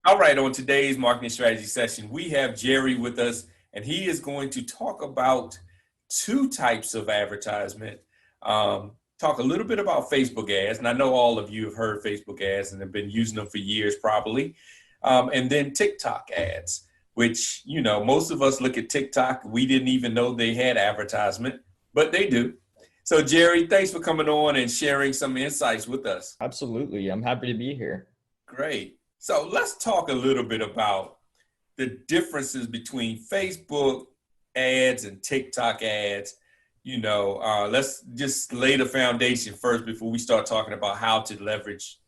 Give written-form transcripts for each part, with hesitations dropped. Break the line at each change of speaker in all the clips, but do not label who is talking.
All right, on today's marketing strategy session, we have Jerry with us, and he is going to talk about two types of advertisement. Talk a little bit about Facebook ads, and I know all of you have heard Facebook ads and have been using them for years, probably. And then TikTok ads, which, most of us look at TikTok. We didn't even know they had advertisement, but they do. So, Jerry, thanks for coming on and sharing some insights with us.
Absolutely. I'm happy to be here.
Great. So let's talk a little bit about the differences between Facebook ads and TikTok ads. Let's just lay the foundation first before we start talking about how to leverage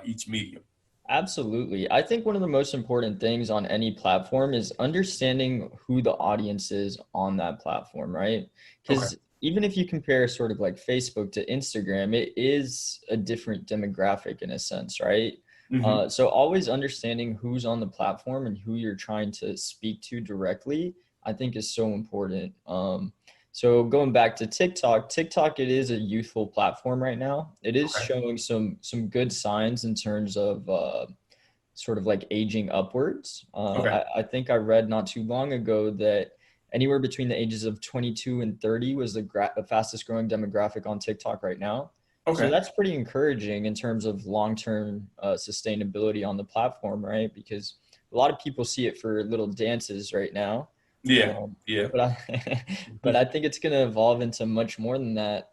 each medium.
Absolutely. I think one of the most important things on any platform is understanding who the audience is on that platform, right?
Okay.
Because even if you compare sort of like Facebook to Instagram, it is a different demographic in a sense, right?
Hmm.
So always understanding who's on the platform and who you're trying to speak to directly, I think is so important. So going back to TikTok, it is a youthful platform right now. It is
Okay.
showing some good signs in terms of sort of like aging upwards.
Okay.
I think I read not too long ago that anywhere between the ages of 22 and 30 was the fastest growing demographic on TikTok right now. So
Okay.
that's pretty encouraging in terms of long-term sustainability on the platform, right? Because a lot of people see it for little dances right now.
Yeah.
Um,
Yeah.
but I, but I think it's going to evolve into much more than that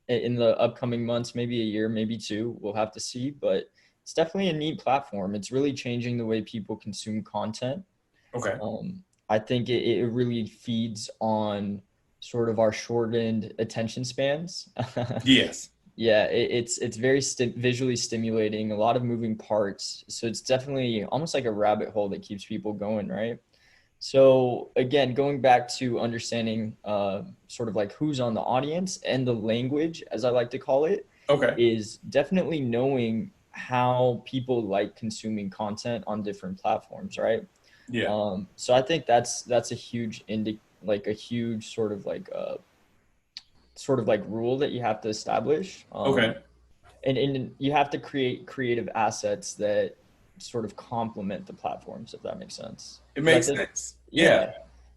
in the upcoming months, maybe a year, maybe two. We'll have to see. But it's definitely a neat platform. It's really changing the way people consume content.
Okay.
I think it really feeds on sort of our shortened attention spans.
Yes.
Yeah, it's very visually stimulating, a lot of moving parts. So it's definitely almost like a rabbit hole that keeps people going, right? So again, going back to understanding sort of like who's on the audience and the language, as I like to call it,
Okay.
is definitely knowing how people like consuming content on different platforms, right?
Yeah.
So I think that's a huge like a huge sort of like rule that you have to establish.
Okay.
And you have to create creative assets that sort of complement the platforms, if that makes sense.
It
Because I
makes
think,
sense. Yeah.
yeah,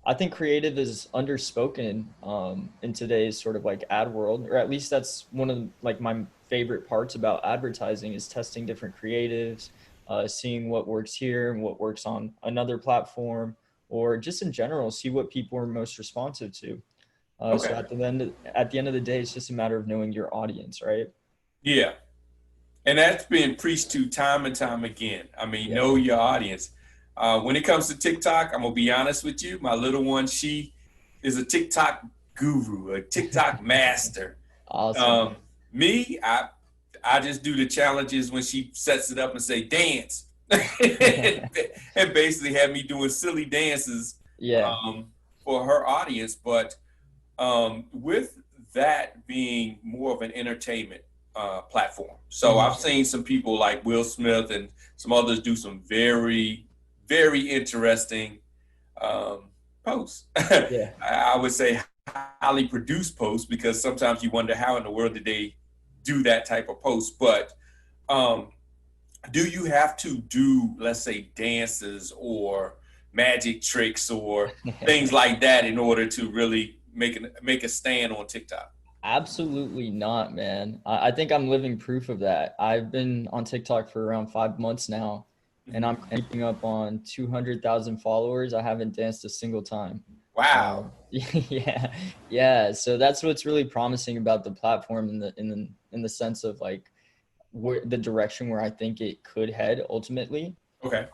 I think creative is underspoken in today's sort of like ad world, or at least that's one of like my favorite parts about advertising is testing different creatives, seeing what works here and what works on another platform, or just in general, see what people are most responsive to. So
Okay.
at the end of the day, it's just a matter of knowing your audience, right?
Yeah. And that's been preached to time and time again. I mean,
Yeah.
know your audience. When it comes to TikTok, I'm gonna be honest with you. My little one, she is a TikTok guru, a TikTok master.
Awesome.
Um, me, I just do the challenges when she sets it up and say dance, and basically have me doing silly dances
Yeah.
um, for her audience. But with that being more of an entertainment platform. So
Hmm.
I've seen some people like Will Smith and some others do some very, very interesting um, posts.
Yeah.
I would say highly produced posts because sometimes you wonder how in the world did they do that type of post. But um, do you have to do, let's say, dances or magic tricks or things like that in order to really make a stand on TikTok?
Absolutely not, man. I think I'm living proof of that. I've been on TikTok for around 5 months now, and
Mhm.
I'm keeping up on 200,000 followers. I haven't danced a single time.
Wow.
Yeah, yeah. So that's what's really promising about the platform in the sense of like where the direction where I think it could head ultimately.
Okay.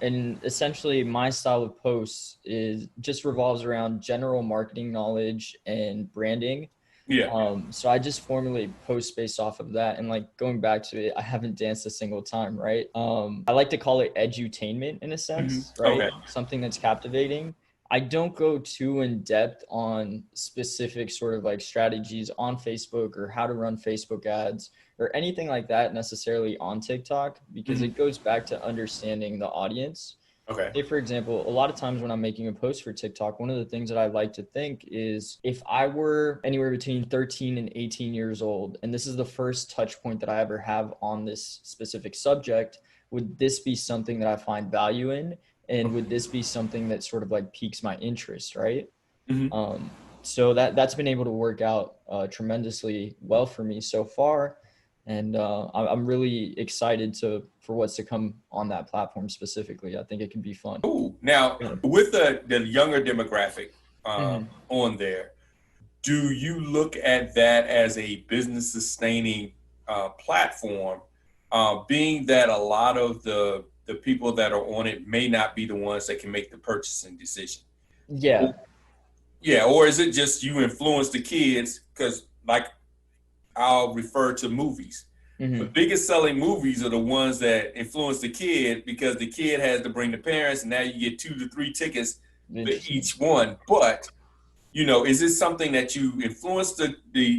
And essentially, my style of posts is just revolves around general marketing knowledge and branding.
Yeah.
So I just formulate posts based off of that. And like going back to it, I haven't danced a single time, right? I like to call it edutainment in a sense, right?
Okay.
Something that's captivating. I don't go too in depth on specific sort of like strategies on Facebook or how to run Facebook ads or anything like that necessarily on TikTok because
Hmm.
it goes back to understanding the audience.
Okay.
Say, for example, a lot of times when I'm making a post for TikTok, one of the things that I like to think is if I were anywhere between 13 and 18 years old, and this is the first touch point that I ever have on this specific subject, would this be something that I find value in? And would this be something that sort of like piques my interest, right?
Mhm.
Um, so that's been able to work out tremendously well for me so far, and I'm really excited for what's to come on that platform specifically. I think it can be fun.
Cool. Now,
Yeah.
with the younger demographic
Mhm.
on there, do you look at that as a business sustaining platform, being that a lot of the people that are on it may not be the ones that can make the purchasing decision?
Yeah.
Yeah, or is it just you influence the kids? Because, like, I'll refer to movies. The
Hmm.
biggest selling movies are the ones that influence the kid because the kid has to bring the parents, and now you get 2 to 3 tickets for
Interesting.
each one. But is this something that you influence the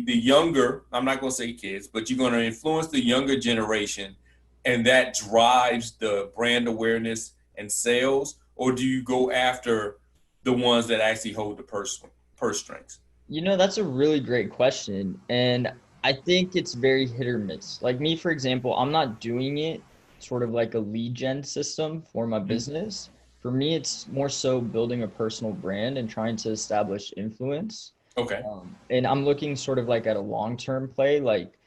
younger? I'm not going to say kids, but you're going to influence the younger generation, and that drives the brand awareness and sales, or do you go after the ones that actually hold the purse strings?
That's a really great question. And I think it's very hit or miss. Like me, for example, I'm not doing it sort of like a lead gen system for my
Mhm.
business. For me, it's more so building a personal brand and trying to establish influence.
Okay.
And I'm looking sort of like at a long-term play, like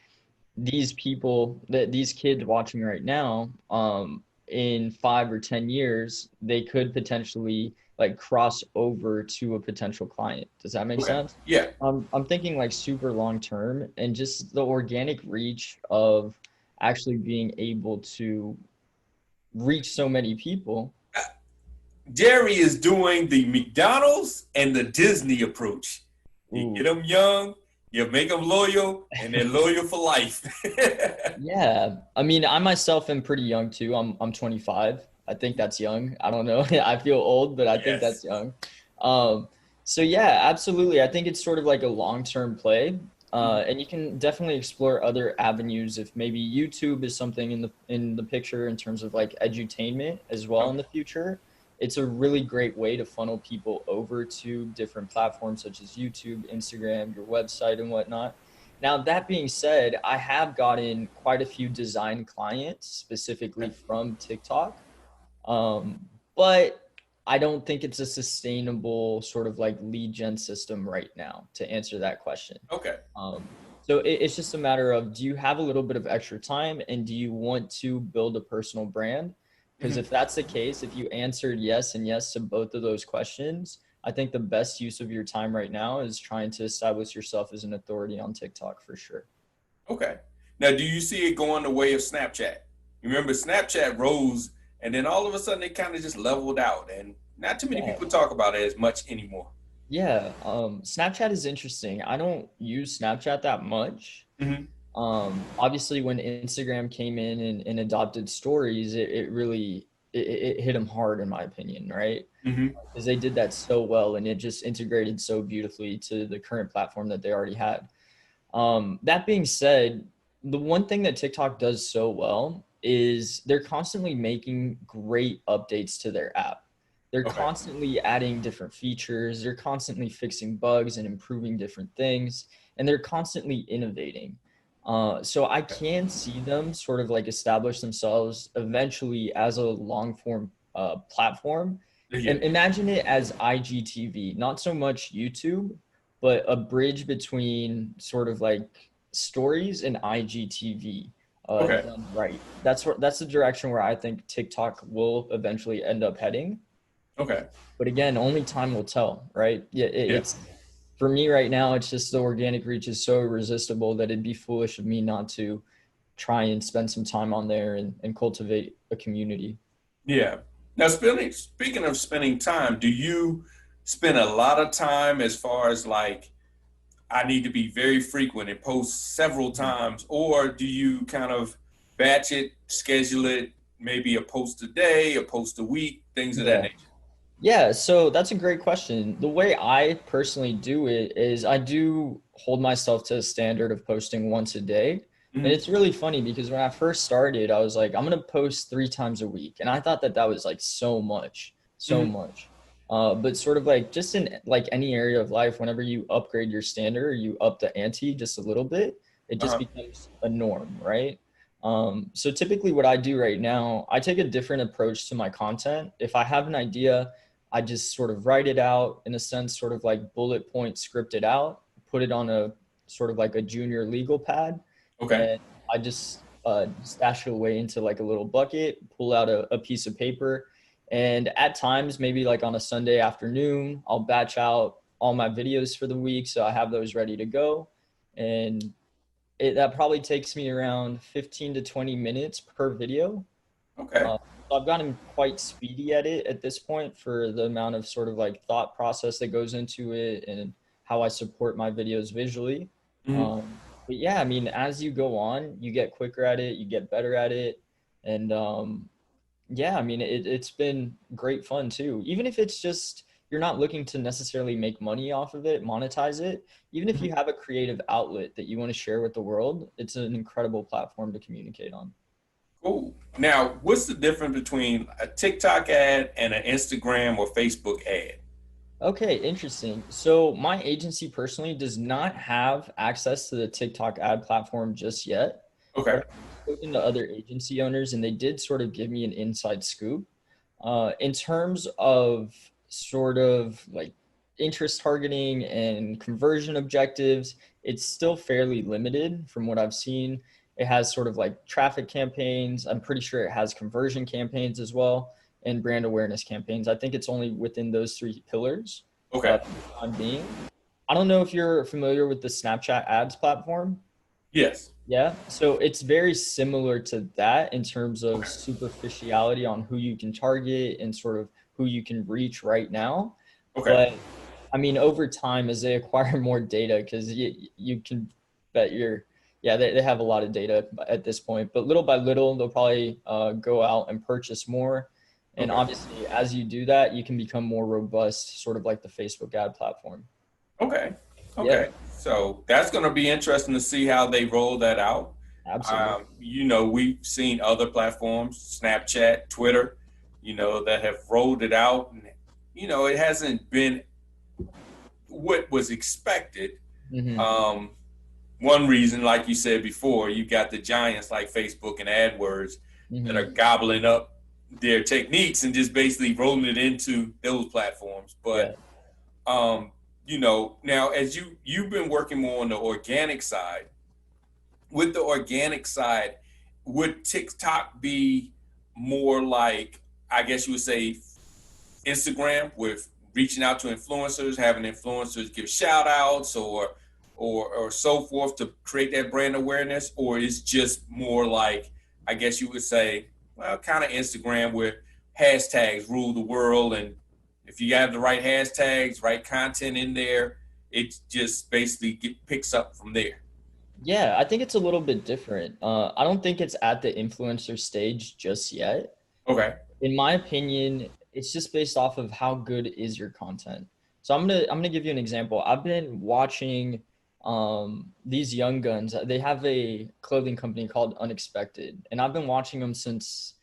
these people that these kids watching right now, in 5 or 10 years, they could potentially like cross over to a potential client. Does that make
Okay.
sense?
Yeah.
I'm thinking like super long term and just the organic reach of actually being able to reach so many people.
Jerry is doing the McDonald's and the Disney approach. You get
Ooh,
them young, you make them loyal, and they're loyal for life.
yeah. I mean, I myself am pretty young too. I'm 25. I think that's young. I don't know. I feel old, but I think
Yes.
that's young. Um, so yeah, absolutely. I think it's sort of like a long-term play.
Mhm.
And you can definitely explore other avenues if maybe YouTube is something in the picture in terms of like edutainment as well in
Okay.
the future. It's a really great way to funnel people over to different platforms such as YouTube, Instagram, your website, and whatnot. Now, that being said, I have gotten quite a few design clients specifically from TikTok, um, but I don't think it's a sustainable sort of like lead gen system right now to answer that question.
Okay.
Um, so it's just a matter of, do you have a little bit of extra time and do you want to build a personal brand? Because
Mhm.
if that's the case, if you answered yes and yes to both of those questions, I think the best use of your time right now is trying to establish yourself as an authority on TikTok for sure.
Okay. Now, do you see it going the way of Snapchat? You remember Snapchat rose, and then all of a sudden it kind of just leveled out, and not too many
Yeah.
people talk about it as much anymore.
Yeah. Snapchat is interesting. I don't use Snapchat that much.
Hmm.
Obviously when Instagram came in and adopted stories, it really it hit them hard in my opinion, right?
Hmm.
Because they did that so well and it just integrated so beautifully to the current platform that they already had. That being said, the one thing that TikTok does so well is they're constantly making great updates to their app. They're
Okay.
constantly adding different features, they're constantly fixing bugs and improving different things, and they're constantly innovating. So I
Okay.
can see them sort of like establish themselves eventually as a long form platform.
Yeah.
And imagine it as IGTV, not so much YouTube, but a bridge between sort of like stories and IGTV
Okay.
done right. That's the direction where I think TikTok will eventually end up heading.
Okay.
But again, only time will tell, right? Yeah,
Yeah.
it's for me right now. It's just the organic reach is so irresistible that it'd be foolish of me not to try and spend some time on there and cultivate a community.
Yeah. Now, speaking of spending time, do you spend a lot of time as far as like I need to be very frequent and post several times, or do you kind of batch it, schedule it, maybe a post a day, a post a week, things of that
Yeah.
nature?
Yeah, so that's a great question. The way I personally do it is I do hold myself to a standard of posting once a day. And
Hmm.
it's really funny because when I first started, I was like, I'm going to post 3 times a week. And I thought that that was like so much, so
Hmm.
much. But sort of like just in like any area of life, whenever you upgrade your standard or you up the ante just a little bit, it just
Uh-huh.
becomes a norm, right? So typically what I do right now, I take a different approach to my content. If I have an idea, I just sort of write it out in a sense, sort of like bullet point script it out, put it on a sort of like a junior legal pad,
Okay.
and I just stash it away into like a little bucket, pull out a piece of paper. And at times, maybe like on a Sunday afternoon, I'll batch out all my videos for the week. So I have those ready to go. And that probably takes me around 15 to 20 minutes per video.
Okay.
Uh, so I've gotten quite speedy at it at this point for the amount of sort of like thought process that goes into it and how I support my videos visually.
Mhm.
But yeah, I mean, as you go on, you get quicker at it, you get better at it. And yeah, I mean, it's been great fun too. Even if it's just you're not looking to necessarily make money off of it, monetize it, even if
Mhm.
you have a creative outlet that you want to share with the world, it's an incredible platform to communicate on.
Cool. Now, what's the difference between a TikTok ad and an Instagram or Facebook ad?
Okay, interesting. So my agency personally does not have access to the TikTok ad platform just yet,
Okay.
but I've spoken to other agency owners and they did sort of give me an inside scoop. In terms of sort of like interest targeting and conversion objectives, it's still fairly limited from what I've seen. It has sort of like traffic campaigns. I'm pretty sure it has conversion campaigns as well and brand awareness campaigns. I think it's only within those three pillars
Okay.
for the time being. I don't know if you're familiar with the Snapchat ads platform.
Yes.
Yeah. So it's very similar to that in terms of superficiality on who you can target and sort of who you can reach right now.
Okay.
But I mean, over time, as they acquire more data, because you can bet yeah, they have a lot of data at this point, but little by little, they'll probably go out and purchase more. And
Okay.
obviously, as you do that, you can become more robust, sort of like the Facebook ad platform.
Okay.
Yeah,
Okay. So that's going to be interesting to see how they roll that out.
absolutely.
We've seen other platforms, Snapchat, Twitter, that have rolled it out. And, it hasn't been what was expected.
Hmm.
Um, One reason, like you said before, you got the giants like Facebook and AdWords that are
Hmm.
gobbling up their techniques and just basically rolling it into those platforms.
Yeah.
But now as you've been working more on the organic side, with the organic side, would TikTok be more like, I guess you would say, Instagram, with reaching out to influencers, having influencers give shout outs or so forth to create that brand awareness? Or is just more like, I guess you would say, well, kind of Instagram, where hashtags rule the world, and if you have the right hashtags, right content in there, it just basically picks up from there.
Yeah, I think it's a little bit different. I don't think it's at the influencer stage just yet.
Okay.
In my opinion, it's just based off of how good is your content. So I'm gonna give you an example. I've been watching these young guns. They have a clothing company called Unexpected, and I've been watching them since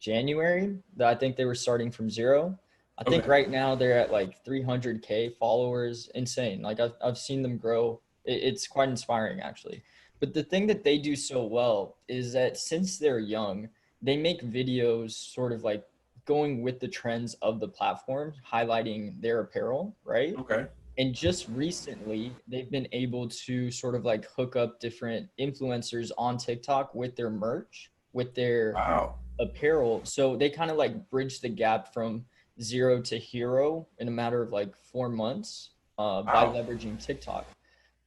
January. That I think they were starting from zero. I think
Okay.
right now they're at like 300K followers. Insane. Like I've seen them grow. It's quite inspiring actually. But the thing that they do so well is that since they're young, they make videos sort of like going with the trends of the platform, highlighting their apparel, right?
Okay.
And just recently, they've been able to sort of like hook up different influencers on TikTok with their merch, with their
Wow.
apparel. So they kind of like bridge the gap from zero to hero in a matter of like 4 months by
Wow.
leveraging TikTok.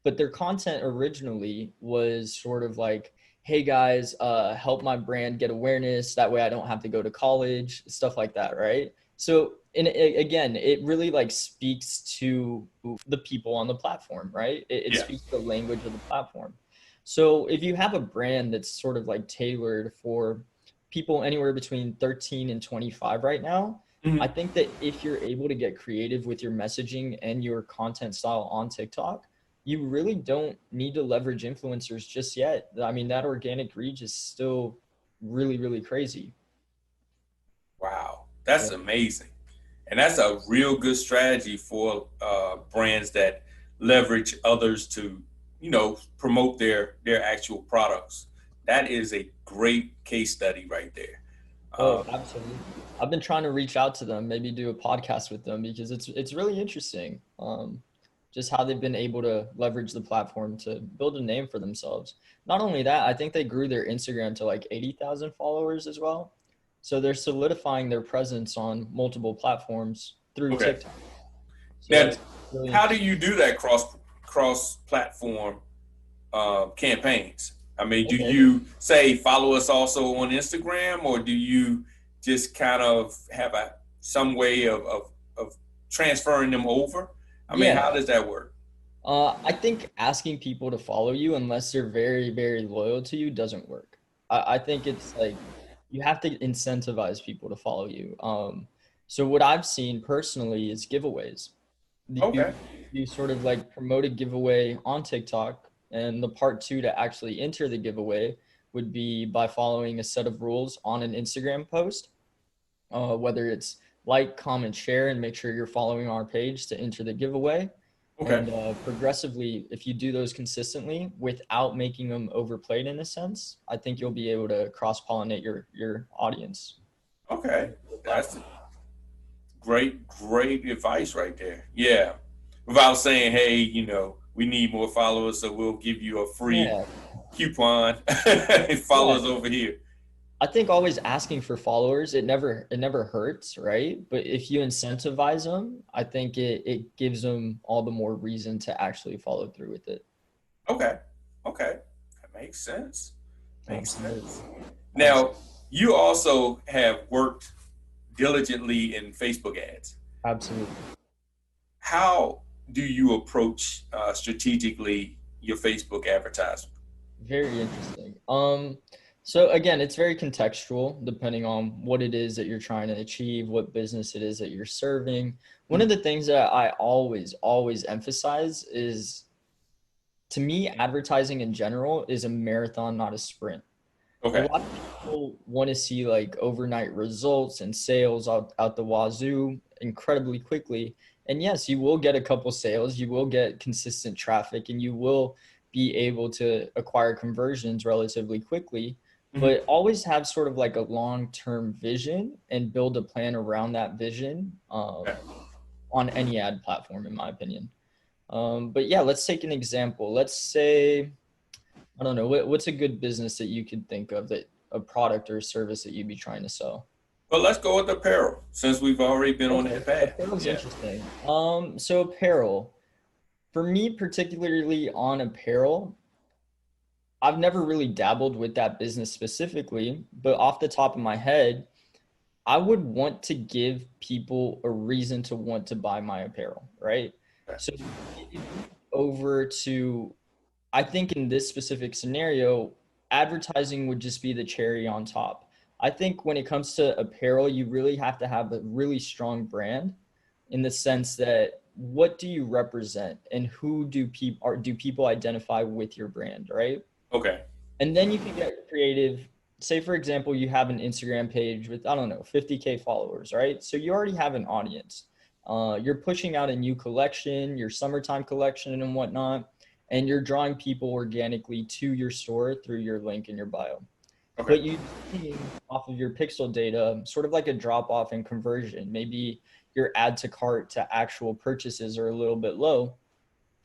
But their content originally was sort of like, hey guys, help my brand get awareness, that way I don't have to go to college, stuff like that, right? So and again, it really like speaks to the people on the platform, right? It
Yeah.
speaks the language of the platform. So if you have a brand that's sort of like tailored for people anywhere between 13 and 25 right now, I
Mhm.
think that if you're able to get creative with your messaging and your content style on TikTok, you really don't need to leverage influencers just yet. I mean, that organic reach is still really, really crazy.
Wow.
Yeah.
That's amazing. And that's a real good strategy for brands that leverage others to, promote their actual products. That is a great case study right there.
Oh, absolutely. I've been trying to reach out to them, maybe do a podcast with them because it's really interesting. Just how they've been able to leverage the platform to build a name for themselves. Not only that, I think they grew their Instagram to like 80,000 followers as well. So they're solidifying their presence on multiple platforms through
Okay.
TikTok. So
Now,
that's really
how do
interesting.
you do that cross platform campaigns? I mean, do
Okay.
you say follow us also on Instagram, or do you just kind of have some way of transferring them over? I mean, how
Yeah.
does that work?
I think asking people to follow you unless they're very, very loyal to you doesn't work. I think it's like you have to incentivize people to follow you. So what I've seen personally is giveaways. You
Okay.
you sort of like promote a giveaway on TikTok, and the part two to actually enter the giveaway would be by following a set of rules on an Instagram post, whether it's like, comment, share, and make sure you're following our page to enter the giveaway.
Okay.
And progressively, if you do those consistently without making them overplayed in a sense, I think you'll be able to cross pollinate your audience.
Okay. That's great advice right there. Yeah. Without saying, hey, we need more followers, so we'll give you a free
Yeah,
coupon. Follow
yeah.
us over here.
I think always asking for followers, it never hurts, right? But if you incentivize them, I think it gives them all the more reason to actually follow through with it.
Okay. Okay. That makes sense. Makes
Absolutely.
sense. Now,
Absolutely.
you also have worked diligently in Facebook ads.
Absolutely.
How do you approach strategically your Facebook advertisement?
Very interesting. So again, it's very contextual depending on what it is that you're trying to achieve, what business it is that you're serving. One of the things that I always emphasize is, to me, advertising in general is a marathon, not a sprint. A
Okay.
lot of people want to see like overnight results and sales out the wazoo incredibly quickly. And yes, you will get a couple sales, you will get consistent traffic, and you will be able to acquire conversions relatively quickly.
Mhm.
But always have sort of like a long-term vision and build a plan around that vision,
Okay.
on any ad platform, in my opinion. But yeah, let's take an example. Let's say, I don't know, what's a good business that you could think of, that a product or service that you'd be trying to sell?
Well, let's go with apparel since we've already been on
Okay,
that path.
apparel's
Yeah.
interesting. So apparel, for me, particularly on apparel, I've never really dabbled with that business specifically, but off the top of my head, I would want to give people a reason to want to buy my apparel, right?
Okay.
So if you move over to, I think in this specific scenario, advertising would just be the cherry on top. I think when it comes to apparel, you really have to have a really strong brand, in the sense that what do you represent and who do people identify with your brand, right?
Okay.
And then you can get creative. Say, for example, you have an Instagram page with, I don't know, 50K followers, right? So you already have an audience. You're pushing out a new collection, your summertime collection and whatnot, and you're drawing people organically to your store through your link in your bio.
Okay.
But you seeing off of your pixel data sort of like a drop off in conversion. Maybe your add to cart to actual purchases are a little bit low.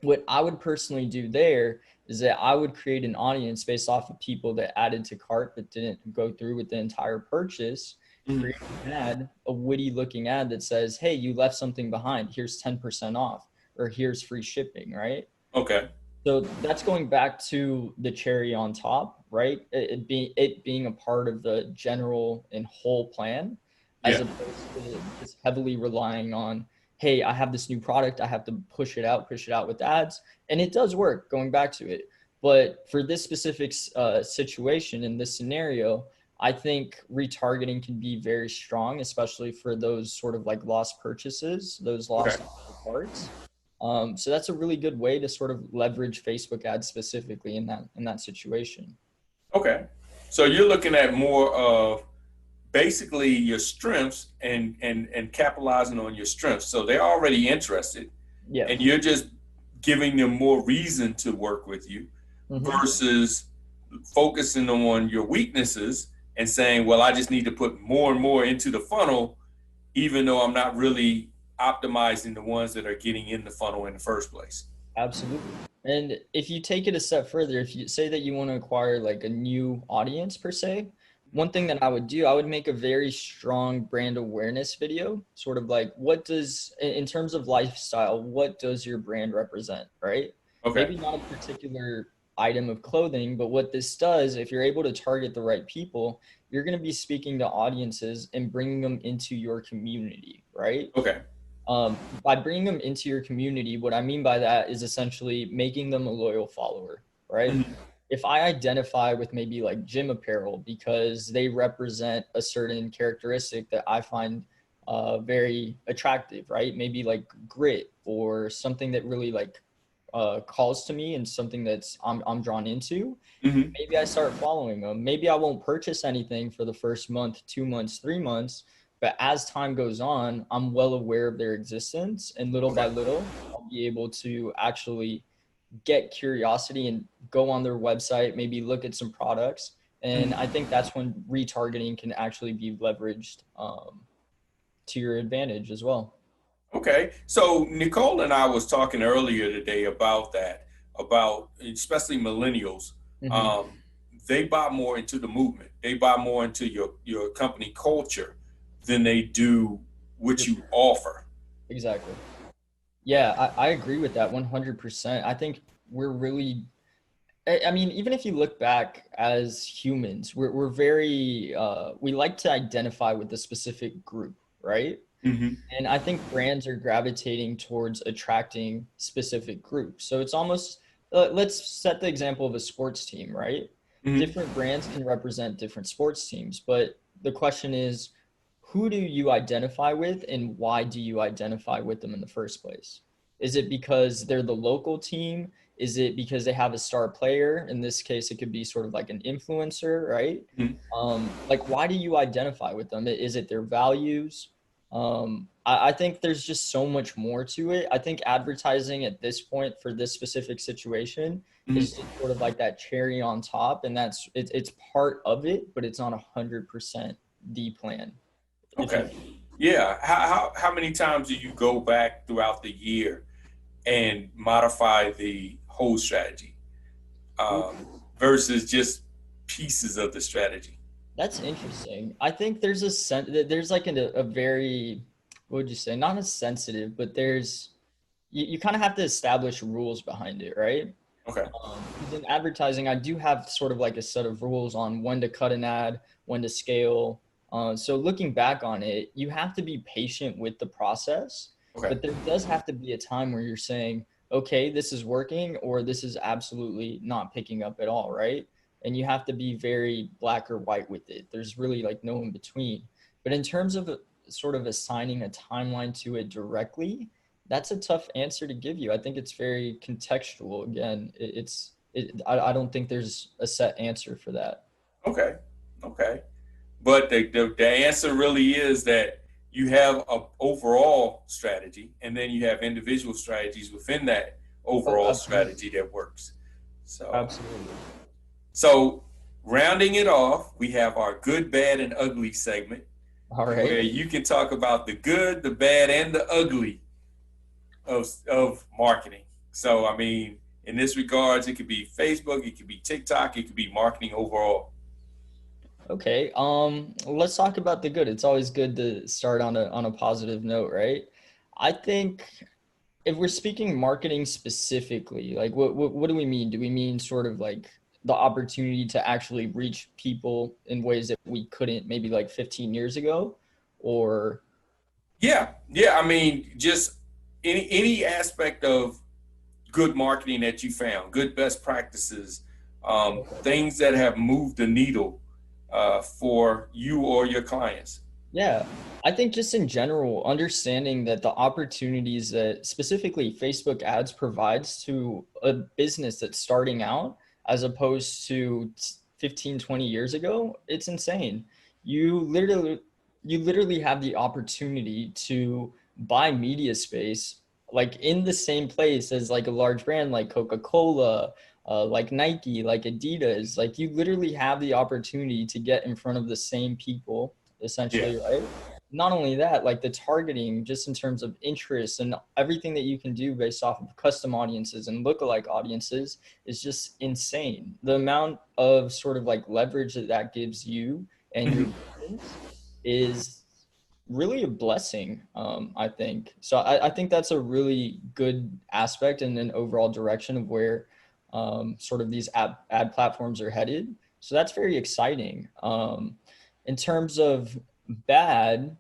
What I would personally do there is that I would create an audience based off of people that added to cart but didn't go through with the entire purchase.
Mhm.
Create an ad, a witty looking ad that says, "Hey, you left something behind. Here's 10% off, or here's free shipping," right?
Okay.
So that's going back to the cherry on top, right? It being a part of the general and whole plan, as
Yeah.
opposed to just heavily relying on, hey, I have this new product, I have to push it out with ads, and it does work. Going back to it, but for this specific situation in this scenario, I think retargeting can be very strong, especially for those sort of like lost purchases, those
Okay.
lost parts. So that's a really good way to sort of leverage Facebook ads specifically in that situation.
Okay. So you're looking at more of basically your strengths and capitalizing on your strengths. So they're already interested,
Yeah.
and you're just giving them more reason to work with you
Hmm.
versus focusing on your weaknesses and saying, well, I just need to put more and more into the funnel, even though I'm not really optimizing the ones that are getting in the funnel in the first place.
Absolutely. And if you take it a step further, if you say that you want to acquire like a new audience per se, one thing that I would do, I would make a very strong brand awareness video, sort of like what does, in terms of lifestyle, what does your brand represent, right?
Okay.
Maybe not a particular item of clothing, but what this does, if you're able to target the right people, you're going to be speaking to audiences and bringing them into your community, right?
Okay.
By bringing them into your community, what I mean by that is essentially making them a loyal follower, right?
Mm-hmm.
If I identify with maybe like gym apparel because they represent a certain characteristic that I find very attractive, right? Maybe like grit or something that really like calls to me and something that's I'm drawn into.
Mm-hmm.
Maybe I start following them. Maybe I won't purchase anything for the first month, 2 months, 3 months, but as time goes on, I'm well aware of their existence, and little by
Okay.
little, I'll be able to actually get curiosity and go on their website, maybe look at some products. And I
Mm-hmm.
think that's when retargeting can actually be leveraged to your advantage as well.
Okay. So Nicole and I was talking earlier today about that, about especially millennials.
Hmm.
Um, they buy more into the movement. They buy more into your company culture than they do
For
what you
sure.
offer.
Exactly. Yeah, I agree with that 100%. I think we're really, I mean, even if you look back as humans, we're very, we like to identify with a specific group, right?
Mm-hmm.
And I think brands are gravitating towards attracting specific groups. So it's almost, let's set the example of a sports team, right?
Mm-hmm.
Different brands can represent different sports teams, but the question is, who do you identify with and why do you identify with them in the first place? Is it because they're the local team? Is it because they have a star player? In this case, it could be sort of like an influencer, right?
Mm-hmm.
Like, why do you identify with them? Is it their values? I think there's just so much more to it. I think advertising at this point for this specific situation is
Mm-hmm.
just sort of like that cherry on top, and it's part of it, but it's not 100% the plan. If you
Okay. Yeah. How many times do you go back throughout the year and modify the whole strategy
Ooh,
um, versus just pieces of the strategy?
that's interesting. I think there's like a very, what would you say, not as sensitive, but there's you kind of have to establish rules behind it, right?
Okay.
'Cause in advertising, I do have sort of like a set of rules on when to cut an ad, when to scale. So looking back on it, you have to be patient with the process,
Okay.
but there does have to be a time where you're saying, okay, this is working, or this is absolutely not picking up at all, right? And you have to be very black or white with it. There's really like no in between. But in terms of sort of assigning a timeline to it directly, that's a tough answer to give you. I think it's very contextual. Again, I don't think there's a set answer for that.
Okay. Okay. But the answer really is that you have a overall strategy, and then you have individual strategies within that
Oh,
overall
absolutely.
strategy that works. So,
Absolutely.
so rounding it off, we have our good, bad, and ugly segment,
All
where
right.
you can talk about the good, the bad, and the ugly of marketing. So, I mean, in this regards, it could be Facebook, it could be TikTok, it could be marketing overall.
Okay. Let's talk about the good. It's always good to start on a positive note, right? I think if we're speaking marketing specifically, like what do we mean? Do we mean sort of like the opportunity to actually reach people in ways that we couldn't maybe like 15 years ago? Or
Yeah, yeah. I mean, just any aspect of good marketing that you found, good best practices,
okay.
things that have moved the needle for you or your clients.
Yeah, I think just in general, understanding that the opportunities that specifically Facebook ads provides to a business that's starting out as opposed to 15, 20 years ago, it's insane. You literally you literally have the opportunity to buy media space like in the same place as like a large brand like Coca-Cola like Nike, like Adidas. Like you literally have the opportunity to get in front of the same people,
Yeah.
essentially, right? Not only that, like the targeting, just in terms of interests and everything that you can do based off of custom audiences and lookalike audiences is just insane. The amount of sort of like leverage that that gives you and your
Mhm.
business is really a blessing, I think. So I think that's a really good aspect and an overall direction of where sort of these ad platforms are headed. So that's very exciting. In terms of bad,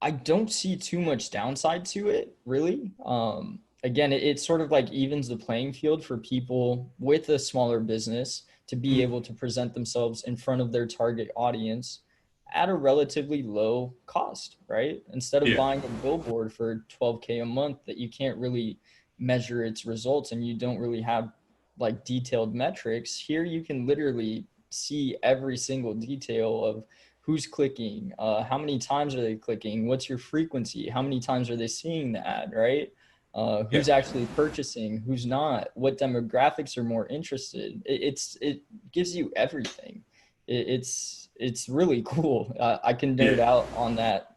I don't see too much downside to it, really. Again, it sort of like evens the playing field for people with a smaller business to be
Mhm.
able to present themselves in front of their target audience at a relatively low cost, right? Instead of
Yeah.
buying a billboard for 12K a month that you can't really measure its results and you don't really have like detailed metrics, here you can literally see every single detail of who's clicking, how many times are they clicking, what's your frequency, how many times are they seeing the ad, right?
Yeah.
Who's actually purchasing, who's not, what demographics are more interested. It gives you everything. It's really cool. I can nerd
Yeah.
out on that.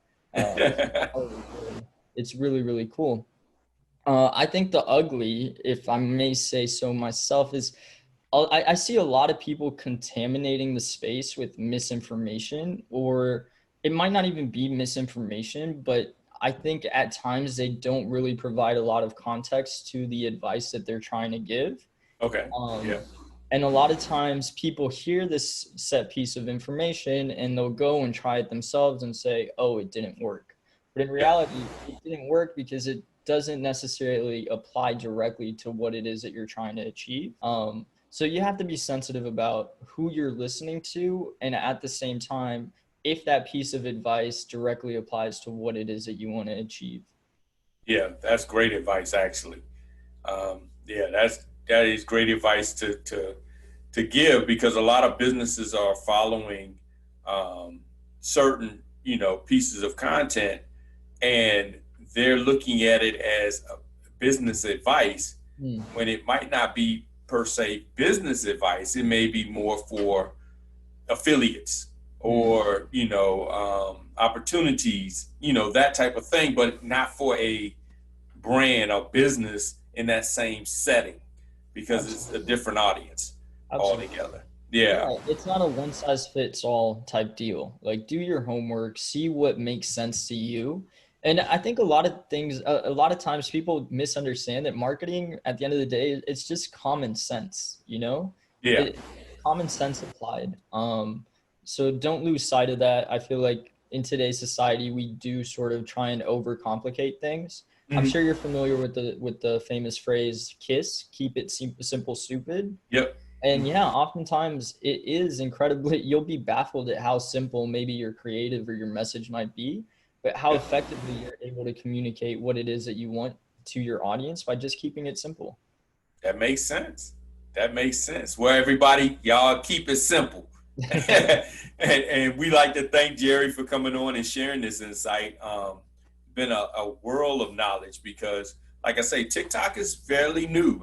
It's really really cool. I think the ugly, if I may say so myself, is I see a lot of people contaminating the space with misinformation, or it might not even be misinformation, but I think at times they don't really provide a lot of context to the advice that they're trying to give.
Okay. Yeah.
Um, and a lot of times people hear this set piece of information and they'll go and try it themselves and say, oh, it didn't work. But in
Yeah.
reality, it didn't work because it doesn't necessarily apply directly to what it is that you're trying to achieve. So you have to be sensitive about who you're listening to, and at the same time, if that piece of advice directly applies to what it is that you want to achieve.
Yeah. That's great advice, actually. Yeah, that is great advice to give, because a lot of businesses are following um, certain pieces of content, and they're looking at it as a business advice
Hmm.
when it might not be per se business advice. It may be more for affiliates
Hmm.
or opportunities, that type of thing, but not for a brand or business in that same setting, because it's a
Absolutely.
different audience
Absolutely.
altogether. Yeah.
Yeah, it's not a one size fits all type deal. Like, do your homework, see what makes sense to you. And I think a lot of things, a lot of times people misunderstand that marketing at the end of the day, it's just common sense, you know?
Yeah.
It common sense applied. So don't lose sight of that. I feel like in today's society, we do sort of try and overcomplicate things. I'm
Mhm.
sure you're familiar with the famous phrase "KISS," keep it simple, stupid.
Yep.
And
Mhm.
yeah, oftentimes it is incredibly, you'll be baffled at how simple maybe your creative or your message might be, but how
Yeah.
effectively you're able to communicate what it is that you want to your audience by just keeping it simple.
That makes sense. That makes sense. Well, everybody, y'all keep it simple. And we like to thank Jerry for coming on and sharing this insight. Been a world of knowledge, because, like I say, TikTok is fairly new,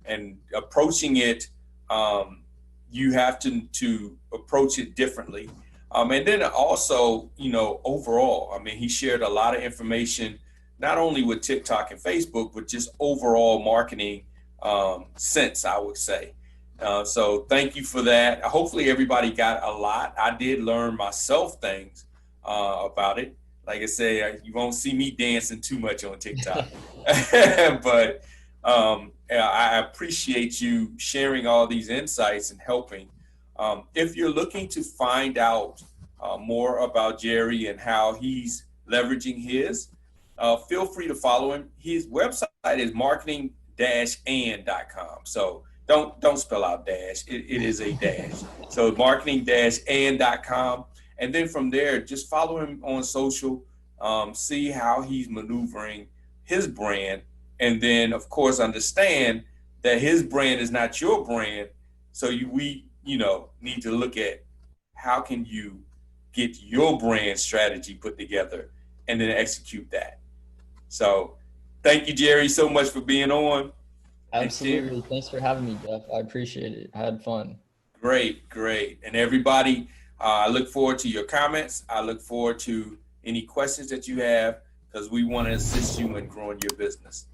and approaching it, um, you have to approach it differently. And then also, overall, I mean, he shared a lot of information, not only with TikTok and Facebook, but just overall marketing sense, I would say. So thank you for that. Hopefully everybody got a lot. I did learn myself things about it. Like I say, you won't see me dancing too much on TikTok, but I appreciate you sharing all these insights and helping. If you're looking to find out more about Jerry and how he's leveraging his, feel free to follow him. His website is marketing-and.com. So don't spell out dash. It is a dash. So marketing-and.com. And then from there, just follow him on social, see how he's maneuvering his brand. And then, of course, understand that his brand is not your brand. So we need to look at how can you get your brand strategy put together and then execute that. So thank you, Jerry, so much for being on. and share.
Absolutely. Thanks for having me, Jeff. I appreciate it. I had fun.
Great, great. And everybody, I look forward to your comments. I look forward to any questions that you have because we want to assist you in growing your business.